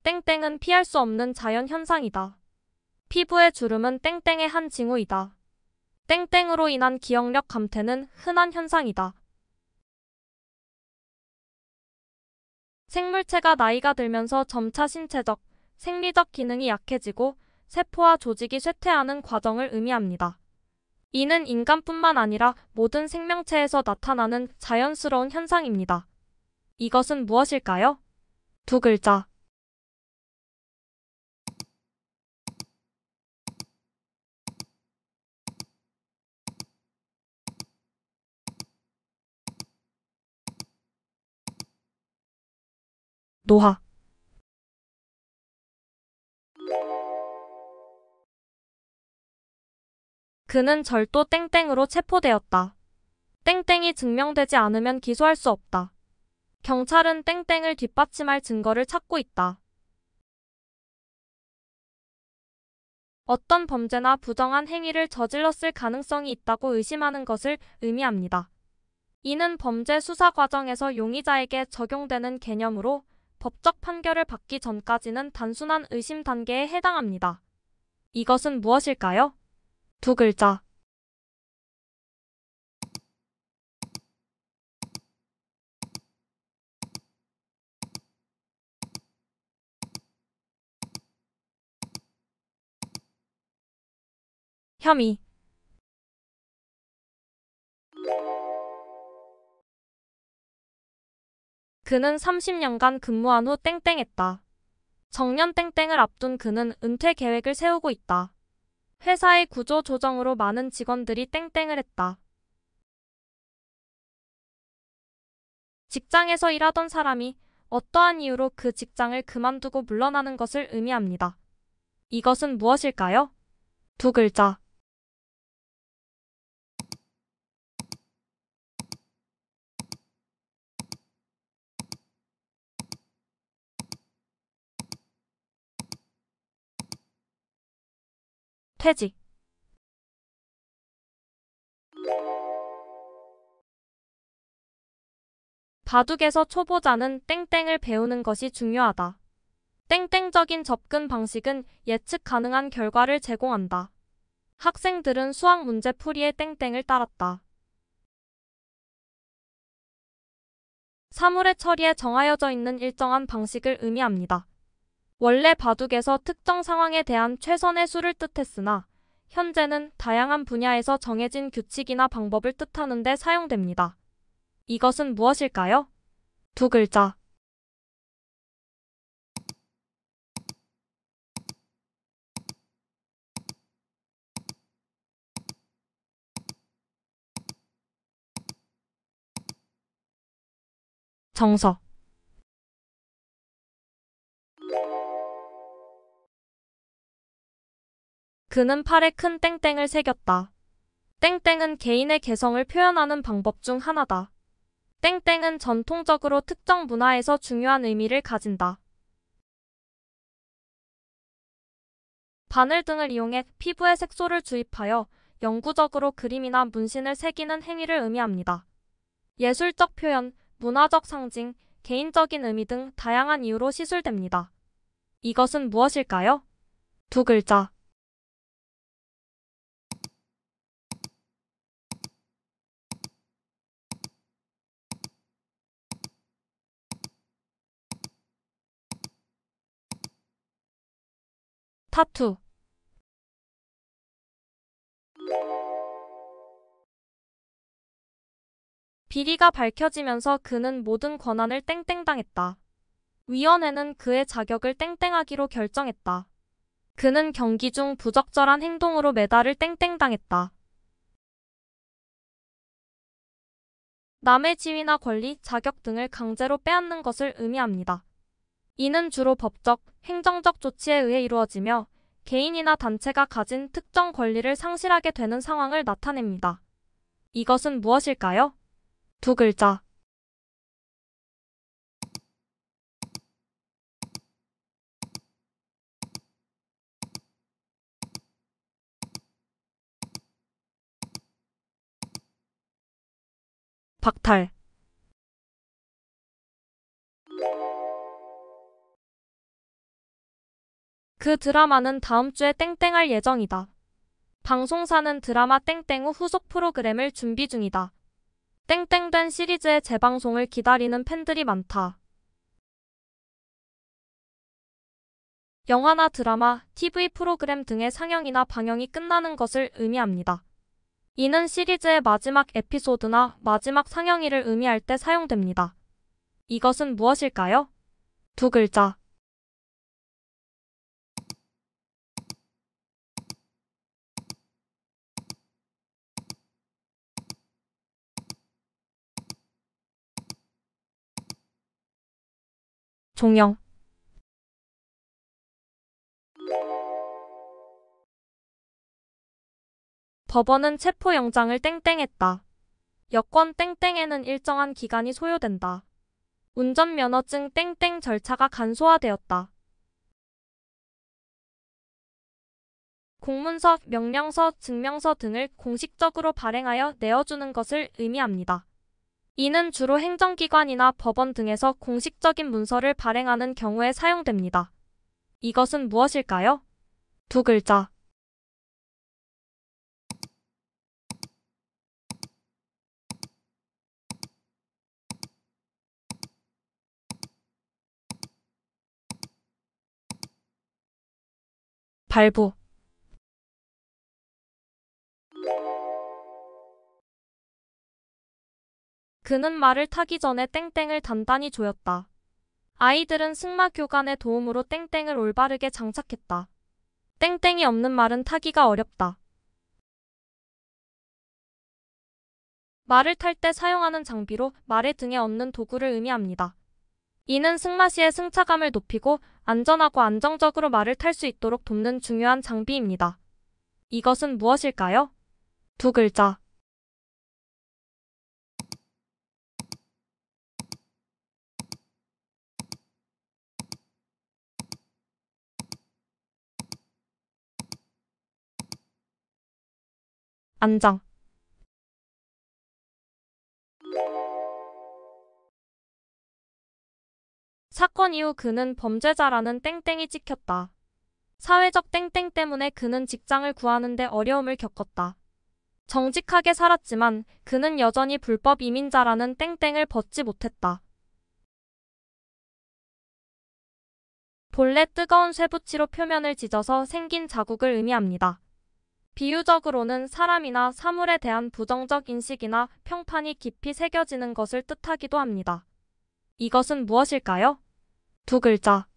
땡땡은 피할 수 없는 자연 현상이다. 피부의 주름은 땡땡의 한 징후이다. 땡땡으로 인한 기억력 감퇴는 흔한 현상이다. 생물체가 나이가 들면서 점차 신체적, 생리적 기능이 약해지고 세포와 조직이 쇠퇴하는 과정을 의미합니다. 이는 인간뿐만 아니라 모든 생명체에서 나타나는 자연스러운 현상입니다. 이것은 무엇일까요? 두 글자. 노화. 그는 절도 땡땡으로 체포되었다. 땡땡이 증명되지 않으면 기소할 수 없다. 경찰은 땡땡을 뒷받침할 증거를 찾고 있다. 어떤 범죄나 부정한 행위를 저질렀을 가능성이 있다고 의심하는 것을 의미합니다. 이는 범죄 수사 과정에서 용의자에게 적용되는 개념으로 법적 판결을 받기 전까지는 단순한 의심 단계에 해당합니다. 이것은 무엇일까요? 두 글자. 혐의. 그는 30년간 근무한 후 땡땡했다. 정년 땡땡을 앞둔 그는 은퇴 계획을 세우고 있다. 회사의 구조 조정으로 많은 직원들이 땡땡을 했다. 직장에서 일하던 사람이 어떠한 이유로 그 직장을 그만두고 물러나는 것을 의미합니다. 이것은 무엇일까요? 두 글자. 퇴직. 바둑에서 초보자는 땡땡을 배우는 것이 중요하다. 땡땡적인 접근 방식은 예측 가능한 결과를 제공한다. 학생들은 수학 문제 풀이에 땡땡을 따랐다. 사물의 처리에 정하여져 있는 일정한 방식을 의미합니다. 원래 바둑에서 특정 상황에 대한 최선의 수를 뜻했으나 현재는 다양한 분야에서 정해진 규칙이나 방법을 뜻하는 데 사용됩니다. 이것은 무엇일까요? 두 글자. 정서. 그는 팔에 큰 땡땡을 새겼다. 땡땡은 개인의 개성을 표현하는 방법 중 하나다. 땡땡은 전통적으로 특정 문화에서 중요한 의미를 가진다. 바늘 등을 이용해 피부에 색소를 주입하여 영구적으로 그림이나 문신을 새기는 행위를 의미합니다. 예술적 표현, 문화적 상징, 개인적인 의미 등 다양한 이유로 시술됩니다. 이것은 무엇일까요? 두 글자. 타투. 비리가 밝혀지면서 그는 모든 권한을 땡땡당했다. 위원회는 그의 자격을 땡땡하기로 결정했다. 그는 경기 중 부적절한 행동으로 메달을 땡땡당했다. 남의 지위나 권리, 자격 등을 강제로 빼앗는 것을 의미합니다. 이는 주로 법적, 행정적 조치에 의해 이루어지며 개인이나 단체가 가진 특정 권리를 상실하게 되는 상황을 나타냅니다. 이것은 무엇일까요? 두 글자. 박탈. 그 드라마는 다음 주에 땡땡할 예정이다. 방송사는 드라마 땡땡 후 후속 프로그램을 준비 중이다. 땡땡된 시리즈의 재방송을 기다리는 팬들이 많다. 영화나 드라마, TV 프로그램 등의 상영이나 방영이 끝나는 것을 의미합니다. 이는 시리즈의 마지막 에피소드나 마지막 상영일을 의미할 때 사용됩니다. 이것은 무엇일까요? 두 글자. 종영. 법원은 체포영장을 땡땡했다. 여권 땡땡에는 일정한 기간이 소요된다. 운전면허증 땡땡 절차가 간소화되었다. 공문서, 명령서, 증명서 등을 공식적으로 발행하여 내어주는 것을 의미합니다. 이는 주로 행정기관이나 법원 등에서 공식적인 문서를 발행하는 경우에 사용됩니다. 이것은 무엇일까요? 두 글자. 발부. 그는 말을 타기 전에 땡땡을 단단히 조였다. 아이들은 승마 교관의 도움으로 땡땡을 올바르게 장착했다. 땡땡이 없는 말은 타기가 어렵다. 말을 탈 때 사용하는 장비로 말의 등에 얹는 도구를 의미합니다. 이는 승마 시의 승차감을 높이고 안전하고 안정적으로 말을 탈 수 있도록 돕는 중요한 장비입니다. 이것은 무엇일까요? 두 글자. 안장. 사건 이후 그는 범죄자라는 땡땡이 찍혔다. 사회적 땡땡 때문에 그는 직장을 구하는 데 어려움을 겪었다. 정직하게 살았지만 그는 여전히 불법 이민자라는 땡땡을 벗지 못했다. 본래 뜨거운 쇠붙이로 표면을 찢어서 생긴 자국을 의미합니다. 비유적으로는 사람이나 사물에 대한 부정적 인식이나 평판이 깊이 새겨지는 것을 뜻하기도 합니다. 이것은 무엇일까요? 두 글자.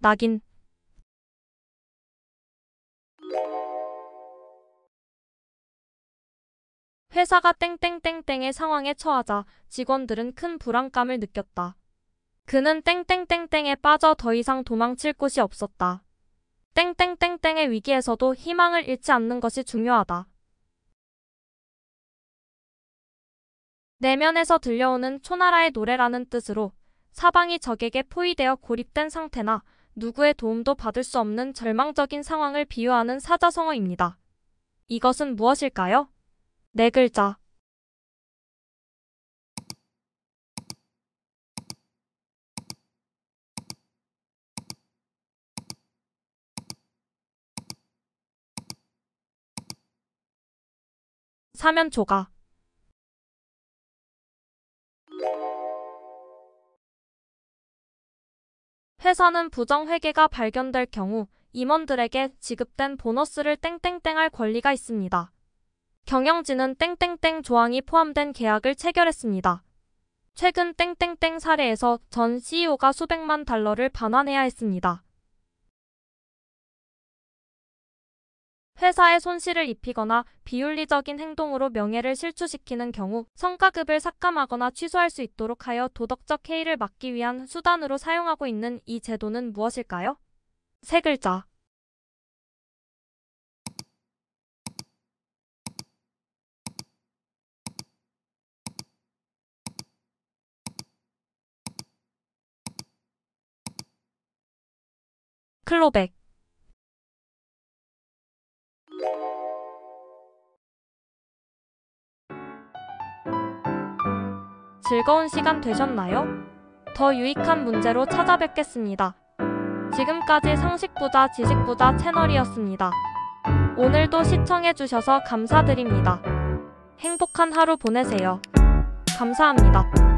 낙인. 회사가 땡땡땡땡의 상황에 처하자 직원들은 큰 불안감을 느꼈다. 그는 땡땡땡땡에 빠져 더 이상 도망칠 곳이 없었다. 땡땡땡땡의 위기에서도 희망을 잃지 않는 것이 중요하다. 내면에서 들려오는 초나라의 노래라는 뜻으로 사방이 적에게 포위되어 고립된 상태나 누구의 도움도 받을 수 없는 절망적인 상황을 비유하는 사자성어입니다. 이것은 무엇일까요? 네 글자. 사면초가. 회사는 부정회계가 발견될 경우 임원들에게 지급된 보너스를 땡땡땡할 권리가 있습니다. 경영진은 땡땡땡 조항이 포함된 계약을 체결했습니다. 최근 땡땡땡 사례에서 전 CEO가 수백만 달러를 반환해야 했습니다. 회사에 손실을 입히거나 비윤리적인 행동으로 명예를 실추시키는 경우 성과급을 삭감하거나 취소할 수 있도록 하여 도덕적 해이를 막기 위한 수단으로 사용하고 있는 이 제도는 무엇일까요? 세 글자. 클로백. 즐거운 시간 되셨나요? 더 유익한 문제로 찾아뵙겠습니다. 지금까지 상식부자 지식부자 채널이었습니다. 오늘도 시청해주셔서 감사드립니다. 행복한 하루 보내세요. 감사합니다.